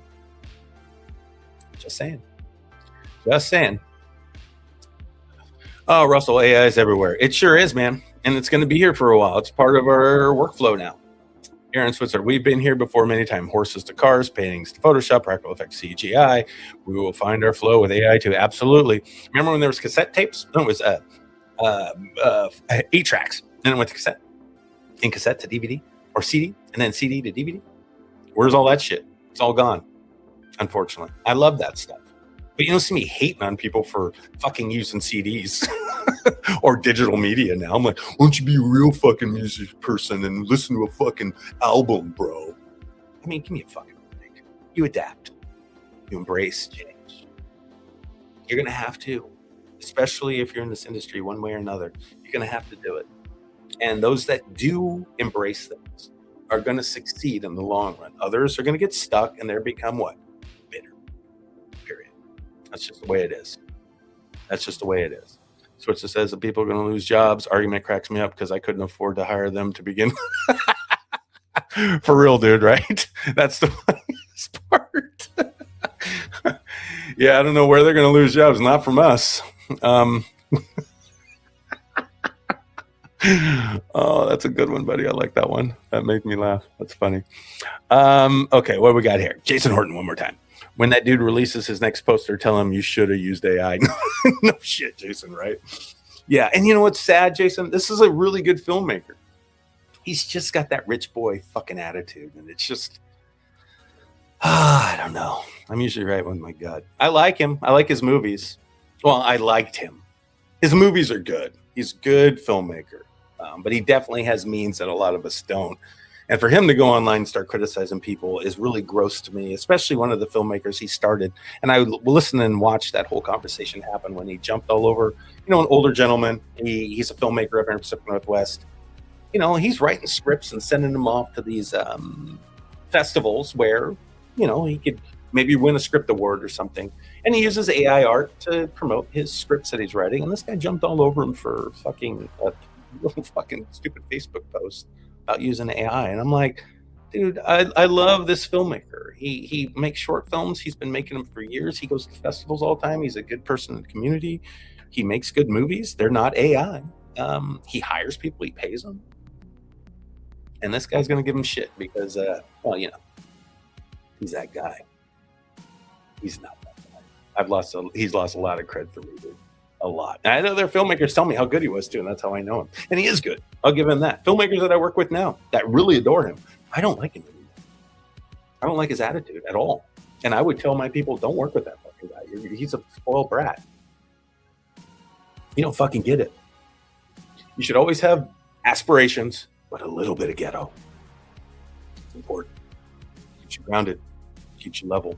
Just saying. Just saying. Oh, Russell, AI is everywhere. It sure is, man. And it's going to be here for a while. It's part of our workflow now. Aaron Switzer, we've been here before many times. Horses to cars, paintings to Photoshop, practical effects CGI. We will find our flow with AI too. Absolutely. Remember when there was cassette tapes? No, it was 8 tracks. Then it went to cassette. And cassette to DVD or CD. And then CD to DVD. Where's all that shit? It's all gone, unfortunately. I love that stuff. But you don't see me hating on people for fucking using CDs or digital media now. I'm like, why don't you be a real fucking music person and listen to a fucking album, bro? I mean, give me a fucking break. You adapt. You embrace change. You're going to have to, especially if you're in this industry one way or another. You're going to have to do it. And those that do embrace things are going to succeed in the long run. Others are going to get stuck and they're become what? Bitter. Period. That's just the way it is. That's just the way it is. Switzer says that people are going to lose jobs. Argument cracks me up because I couldn't afford to hire them to begin. For real, dude, right? That's the funniest part. Yeah, I don't know where they're going to lose jobs. Not from us. Oh, that's a good one, buddy. I like that one. That made me laugh. That's funny. Okay, what do we got here? Jason Horton, one more time. When that dude releases his next poster, tell him you should have used AI. No shit, Jason, right? Yeah, and you know what's sad, Jason? This is a really good filmmaker. He's just got that rich boy fucking attitude, and it's just, I don't know. I'm usually right with my gut. I like him. I like his movies. Well, I liked him. His movies are good. He's a good filmmaker. But he definitely has means that a lot of us don't. And for him to go online and start criticizing people is really gross to me, especially one of the filmmakers he started. And I listened and watched that whole conversation happen when he jumped all over, an older gentleman. He's a filmmaker up here in Pacific Northwest. He's writing scripts and sending them off to these festivals where, he could maybe win a script award or something. And he uses AI art to promote his scripts that he's writing. And this guy jumped all over him for fucking little fucking stupid Facebook post about using AI. And I'm like, dude, I love this filmmaker. He makes short films. He's been making them for years. He goes to festivals all the time. He's a good person in the community. He makes good movies. They're not AI. He hires people. He pays them. And this guy's going to give him shit because, he's that guy. He's not that guy. He's lost a lot of cred for me, dude. A lot. And I know their filmmakers tell me how good he was too, and that's how I know him. And he is good. I'll give him that. Filmmakers that I work with now that really adore him, I don't like him anymore. I don't like his attitude at all. And I would tell my people, don't work with that fucking guy. He's a spoiled brat. You don't fucking get it. You should always have aspirations, but a little bit of ghetto. It's important. Keeps you grounded. Keeps you level.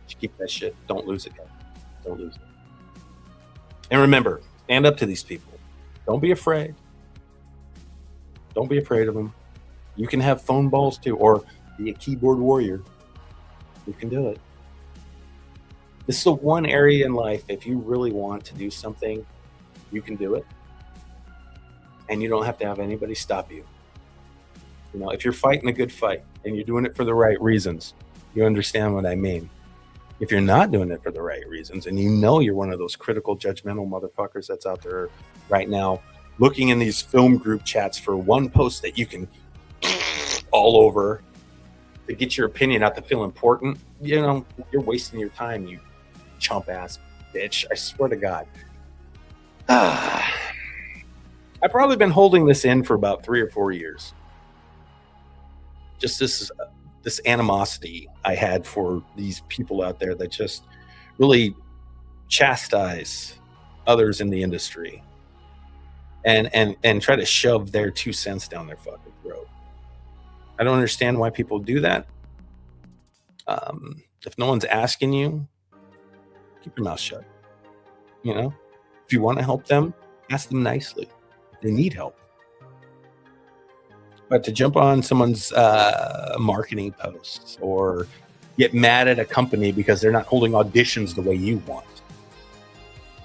You keep that shit. Don't lose it, guys. Don't lose it. And remember, stand up to these people. Don't be afraid. Don't be afraid of them. You can have phone balls too, or be a keyboard warrior. You can do it. This is the one area in life, if you really want to do something, you can do it. And you don't have to have anybody stop you. If you're fighting a good fight and you're doing it for the right reasons, you understand what I mean. If you're not doing it for the right reasons, and you're one of those critical, judgmental motherfuckers that's out there right now, looking in these film group chats for one post that you can all over to get your opinion out to feel important, you're wasting your time, you chump ass bitch. I swear to God. I've probably been holding this in for about 3 or 4 years. Just this animosity I had for these people out there that just really chastise others in the industry and try to shove their 2 cents down their fucking throat. I don't understand why people do that. If no one's asking you, keep your mouth shut. If you want to help them, ask them nicely. They need help. But to jump on someone's marketing posts or get mad at a company because they're not holding auditions the way you want,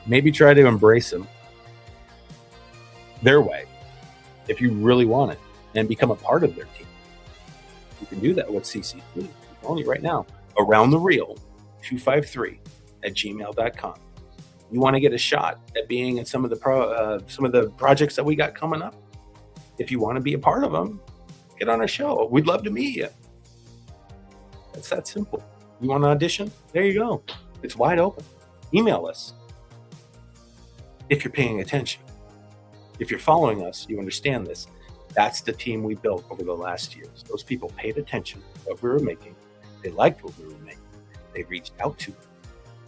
maybe try to embrace them their way if you really want it and become a part of their team. You can do that with CC3. I'm telling you right now, aroundthereel253@gmail.com. You want to get a shot at being in some of the projects that we got coming up? If you want to be a part of them, get on our show. We'd love to meet you. It's that simple. You want to audition? There you go. It's wide open. Email us. If you're paying attention. If you're following us, you understand this. That's the team we built over the last years. Those people paid attention to what we were making. They liked what we were making. They reached out to us.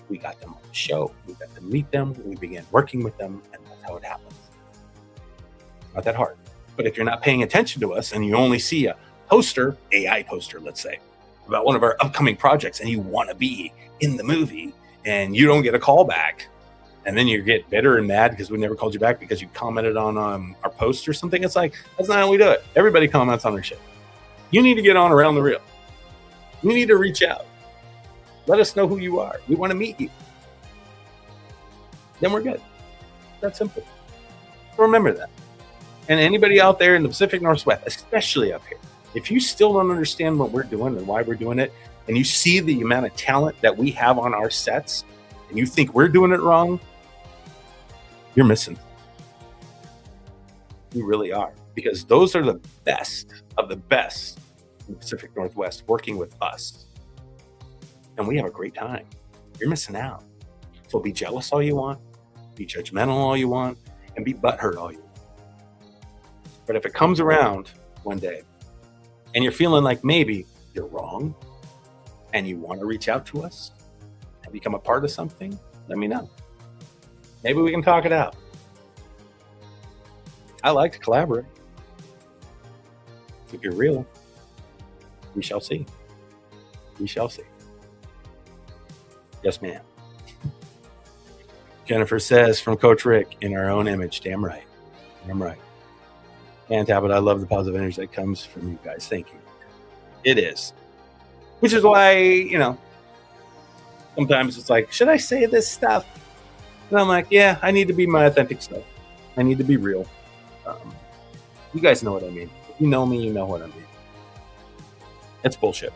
We got them on the show. We got to meet them. We began working with them, and that's how it happens. Not that hard. But if you're not paying attention to us and you only see a poster, AI poster, let's say, about one of our upcoming projects, and you want to be in the movie and you don't get a call back, and then you get bitter and mad because we never called you back because you commented on our post or something, it's like, that's not how we do it. Everybody comments on their shit. You need to get on Around the Reel. You need to reach out. Let us know who you are. We want to meet you. Then we're good. That's simple. So remember that. And anybody out there in the Pacific Northwest, especially up here, if you still don't understand what we're doing and why we're doing it, and you see the amount of talent that we have on our sets, and you think we're doing it wrong, you're missing. You really are. Because those are the best of the best in the Pacific Northwest working with us. And we have a great time. You're missing out. So be jealous all you want, be judgmental all you want, and be butthurt all you want. But if it comes around one day and you're feeling like maybe you're wrong and you want to reach out to us and become a part of something, let me know. Maybe we can talk it out. I like to collaborate. If you're real, we shall see. We shall see. Yes, ma'am. Jennifer says, from Coach Rick, in our own image. Damn right. Damn right. And Talbot, I love the positive energy that comes from you guys. Thank you. It is. Which is why, you know, sometimes it's like, should I say this stuff? And I'm like, yeah, I need to be my authentic self. I need to be real. You guys know what I mean. If you know me, you know what I mean. It's bullshit.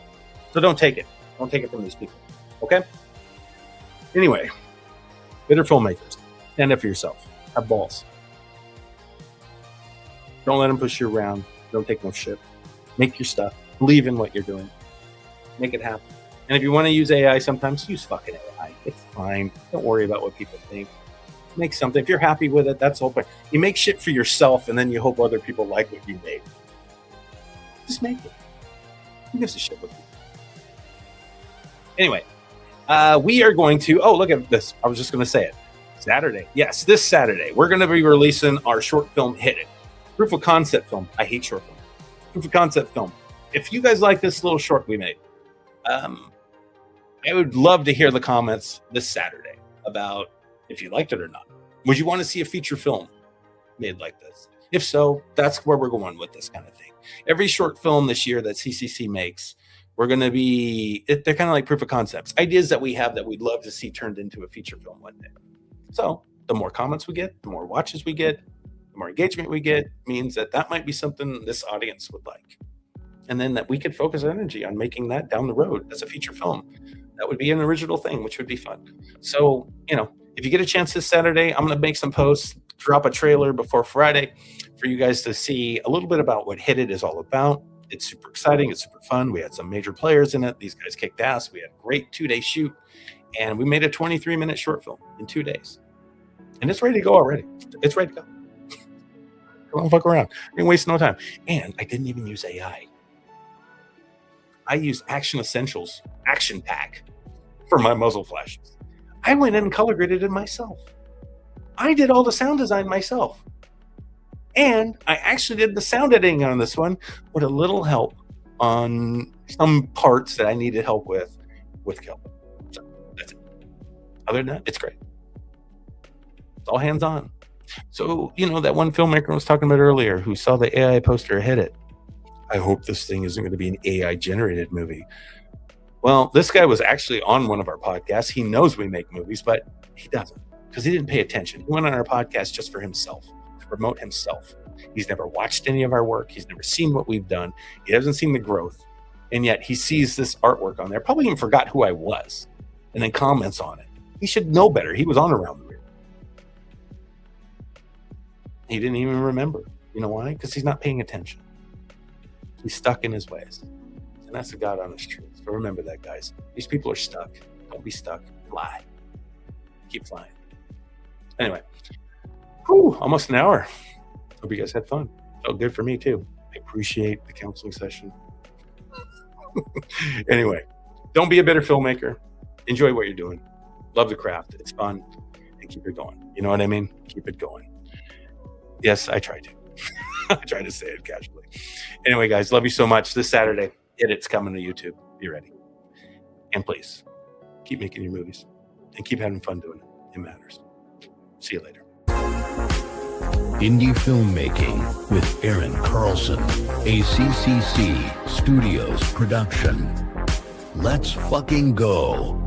So don't take it. Don't take it from these people. Okay? Anyway, bitter filmmakers. Stand up for yourself. Have balls. Don't let them push you around. Don't take no shit. Make your stuff. Believe in what you're doing. Make it happen. And if you want to use AI sometimes, use fucking AI. It's fine. Don't worry about what people think. Make something. If you're happy with it, that's open. You make shit for yourself and then you hope other people like what you made. Just make it. Who gives a shit what people? Anyway, we are going to, oh, look at this. I was just going to say it. Saturday. Yes, this Saturday. We're going to be releasing our short film, Hit It. Proof of concept film. I hate short film. Proof of concept film. If you guys like this little short we made, I would love to hear the comments this Saturday about if you liked it or not. Would you want to see a feature film made like this? If so, that's where we're going with this kind of thing. Every short film this year that CCC makes, we're going to be, they're kind of like proof of concepts, ideas that we have that we'd love to see turned into a feature film one day. So the more comments we get, the more watches we get, the more engagement we get, means that that might be something this audience would like. And then that we could focus our energy on making that down the road as a feature film. That would be an original thing, which would be fun. So, you know, if you get a chance this Saturday, I'm going to make some posts, drop a trailer before Friday for you guys to see a little bit about what Hit It is all about. It's super exciting. It's super fun. We had some major players in it. These guys kicked ass. We had a great 2-day shoot. And we made a 23-minute short film in 2 days. And it's ready to go already. It's ready to go. Don't fuck around. I didn't waste no time. And I didn't even use AI. I used Action Essentials Action Pack for my muzzle flashes. I went in and color graded it myself. I did all the sound design myself. And I actually did the sound editing on this one with a little help on some parts that I needed help with Kelvin. So that's it. Other than that, it's great. It's all hands on. So, you know, that one filmmaker I was talking about earlier who saw the AI poster Hit It. I hope this thing isn't going to be an AI generated movie. Well, this guy was actually on one of our podcasts. He knows we make movies, but he doesn't because he didn't pay attention. He went on our podcast just for himself, to promote himself. He's never watched any of our work. He's never seen what we've done. He hasn't seen the growth. And yet he sees this artwork on there, probably even forgot who I was, and then comments on it. He should know better. He was on around the weird. He didn't even remember. You know why? Because he's not paying attention. He's stuck in his ways. And that's the God honest truth. So remember that, guys. These people are stuck. Don't be stuck. Fly. Keep flying. Anyway. Whew, almost an hour. Hope you guys had fun. Felt good for me, too. I appreciate the counseling session. Anyway, don't be a bitter filmmaker. Enjoy what you're doing. Love the craft. It's fun. And keep it going. You know what I mean? Keep it going. Yes, I try to. I try to say it casually. Anyway, guys, love you so much. This Saturday, It's coming to YouTube. Be ready. And please, keep making your movies. And keep having fun doing it. It matters. See you later. Indie Filmmaking with Aaron Carlson, a CCC Studios production. Let's fucking go.